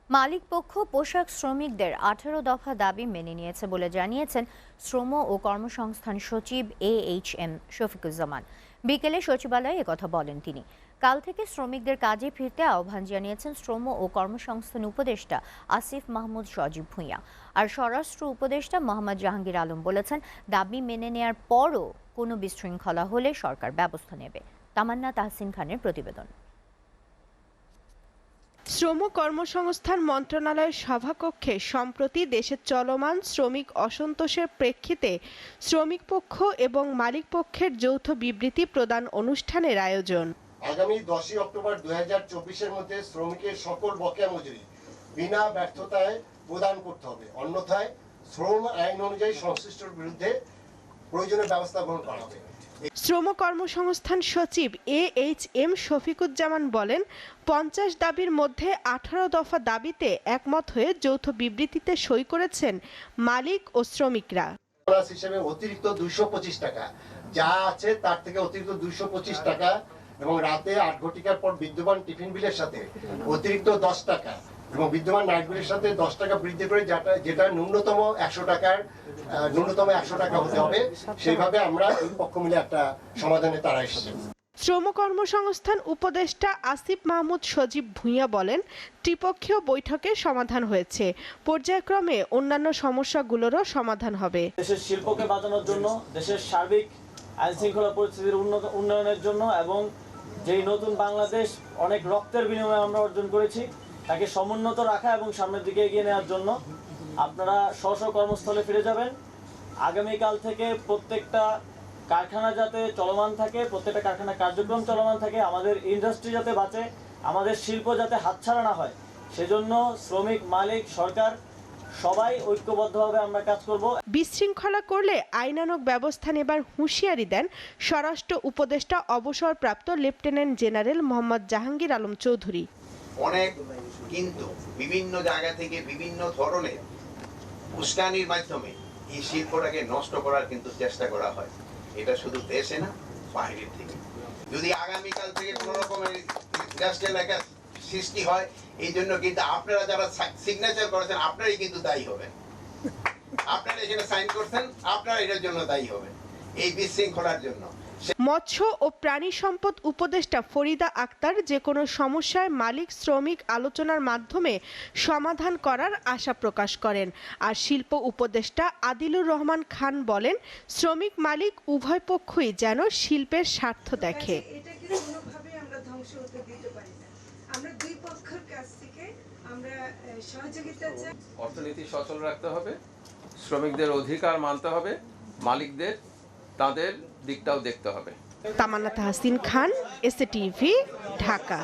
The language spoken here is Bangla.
মালিক পক্ষ পোশাক শ্রমিকদের 18 দফা দাবি মেনে নিয়েছে বলে জানিয়েছেন শ্রম ও কর্মসংস্থান সচিব AHM শফিকুজ্জামান। বিকেলে সচিবালয়ে একথা বলেন তিনি। কাল থেকে শ্রমিকদের কাজে ফিরতে আহ্বান জানিয়েছেন শ্রম ও কর্মসংস্থান উপদেষ্টা আসিফ মাহমুদ সজীব ভুঁইয়া। আর স্বরাষ্ট্র উপদেষ্টা মোহাম্মদ জাহাঙ্গীর আলম বলেছেন, দাবি মেনে নেয়ার পরও কোনো বিশৃঙ্খলা হলে সরকার ব্যবস্থা নেবে। তামান্না তাহসিন খানের প্রতিবেদন। শ্রম কর্মসংস্থান মন্ত্রণালয়ের সভাকক্ষে সম্প্রতি দেশে চলমান শ্রমিক অসন্তোষের প্রেক্ষিতে শ্রমিক পক্ষ এবং মালিক পক্ষের যৌথ বিবৃতি প্রদান অনুষ্ঠানের আয়োজন। আগামী 10 অক্টোবর 2024-এর মধ্যে শ্রমিকের সকল বকেয়া মজুরি বিনা ব্যর্থতায় প্রদান করতে হবে, অন্যথায় শ্রম আইন অনুযায়ী সংশ্লিষ্টর বিরুদ্ধে প্রয়োজনীয় ব্যবস্থা গ্রহণ করা হবে। শ্রম কর্মসংস্থান সচিব AHM শফিকুজ্জামান বলেন, 50 দাবির মধ্যে 18 দফা দাবিতে একমত হয়ে যৌথ বিবৃতিতে সই করেছেন মালিক ও শ্রমিকরা। হিসেবে অতিরিক্ত 225 টাকা যা আছে তার থেকে অতিরিক্ত 225 টাকা এবং রাতে 8 ঘটিকার পর বিদ্যমান টিফিন বিলের সাথে অতিরিক্ত 10 টাকা এবং বিদ্যমান নাইট বিলের সাথে 10 টাকা বৃদ্ধি করে যেটা ন্যূনতম 100 টাকা হতে হবে। সেইভাবে আমরা এই পক্ষ মিলে একটা সমাধানে তারা এসেছে। শ্রম কর্মসংস্থান উপদেষ্টা আসিফ মাহমুদ সজীব ভুঁইয়া বলেন, ত্রিপক্ষীয় বৈঠকে সমাধান হয়েছে, পর্যায়ক্রমে অন্যান্য সমস্যাগুলোরও সমাধান হবে। দেশের শিল্পকে বাঁচানোর জন্য, দেশের সার্বিক আইন শৃঙ্খলা পরিস্থিতির উন্নয়নের জন্য এবং যেই নতুন বাংলাদেশ অনেক রক্তের বিনিময়ে আমরা অর্জন করেছি তাকে সমুন্নত রাখা এবং সামনের দিকে এগিয়ে নেওয়ার জন্য আপনারা স্ব কর্মস্থলে ফিরে যাবেন। আগামীকাল থেকে প্রত্যেকটা কারখানা যাতে চলমান থাকে, প্রত্যেকটা কারখানা কার্যক্রম চলমান থাকে, আমাদের ইন্ডাস্ট্রি যাতে বাঁচে, আমাদের শিল্প যাতে হাতছাড়া না হয়, সেজন্য শ্রমিক, মালিক, সরকার সবাই ঐক্যবদ্ধভাবে আমরা কাজ করব। বিশৃঙ্খলা করলে আইনানুগ ব্যবস্থা নেবার হুঁশিয়ারি দেন স্বরাষ্ট্র উপদেষ্টা অবসরপ্রাপ্ত লেফটেন্যান্ট জেনারেল মোহাম্মদ জাহাঙ্গীর আলম চৌধুরী। অনেক কিন্তু বিভিন্ন জায়গা থেকে বিভিন্ন ধরনের উস্কানির মাধ্যমে এই শিল্পটাকে নষ্ট করার কিন্তু চেষ্টা করা হয়। এটা শুধু দেশে না, বাইরের থেকে। যদি আগামীকাল থেকে কোনো রকমের লেখা সৃষ্টি হয়, এই জন্য কিন্তু আপনারা যারা সিগনেচার করেছেন আপনারাই কিন্তু দায়ী হবেন। আপনারা এখানে সাইন করছেন, আপনারা এটার জন্য দায়ী হবেন, এই বিশৃঙ্খলার জন্য। মৎস্য ও প্রাণী সম্পদ উপদেষ্টা ফরিদা আক্তার যে কোনো সমস্যায় মালিক শ্রমিক আলোচনার মাধ্যমে সমাধান করার আশা প্রকাশ করেন। আর শিল্প উপদেষ্টা আদিলুর রহমান খান বলেন, শ্রমিক মালিক উভয় পক্ষই যেন শিল্পের স্বার্থ দেখে। অর্থনীতি সচল রাখতে হবে, শ্রমিকদের অধিকার মানতে হবে, মালিকদের তাদের দিকটাও দেখতে হবে। তামান্না তাহসিন খান, এসএ টিভি, ঢাকা।